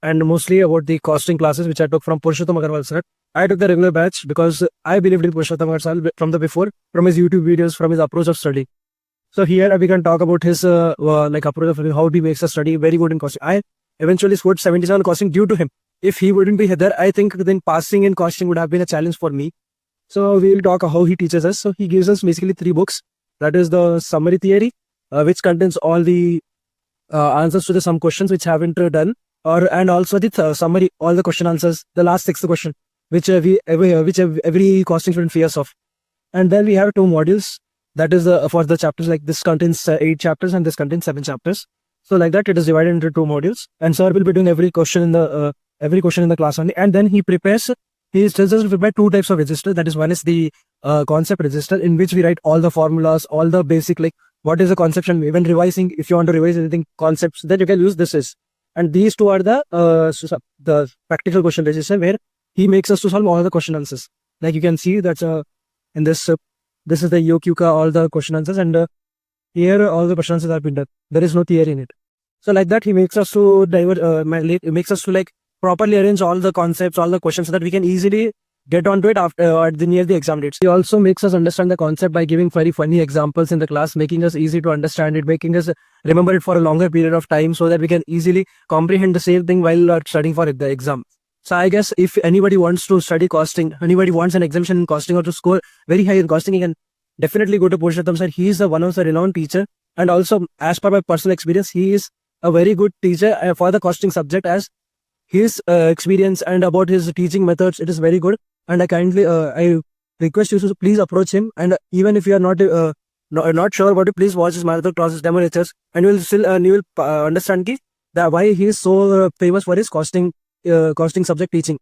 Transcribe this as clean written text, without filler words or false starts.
and mostly about the costing classes which I took from Purushottam Agarwal sir. I took the regular batch because I believed in Purushottam Agarwal sir from the before, from his YouTube videos, from his approach of study. So here we can talk about his like approach of how he makes a study very good in costing. I eventually scored 77 costing due to him. If he wouldn't be there, I think then passing in costing would have been a challenge for me. So we will talk how he teaches us. So he gives us basically 3 books. That is the summary theory, which contains all the answers to the some questions which haven't done, and also the summary, all the question answers, the last 6th question, which every costing student fears of. And then we have 2 modules. That is for the chapters, like this contains 8 chapters and this contains 7 chapters. So like that, it is divided into 2 modules. And sir will be doing every question in the class only. And then he tells us to prepare 2 types of register. That is, one is the concept register, in which we write all the formulas, all the basic, like what is the conception, even revising, if you want to revise anything, concepts, then you can use this. And these 2 are the practical question register, where he makes us to solve all the question answers. Like you can see that in this, this is the EOQ, all the question answers, and here all the question answers have been done. There is no theory in it. So like that, he makes us to like properly arrange all the concepts, all the questions, so that we can easily get onto it after near the exam dates. He also makes us understand the concept by giving very funny examples in the class, making us easy to understand it, making us remember it for a longer period of time, so that we can easily comprehend the same thing while studying for the exam. So I guess if anybody wants to study costing, anybody wants an exemption in costing or to score very high in costing, he can definitely go to Purushottam sir. He is one of the renowned teacher, and also as per my personal experience, he is a very good teacher for the costing subject, as his experience and about his teaching methods, it is very good. And I request you to please approach him. And even if you are not sure about it, please watch his marathon classes, demo lectures, and you will understand why he is so famous for his costing subject teaching.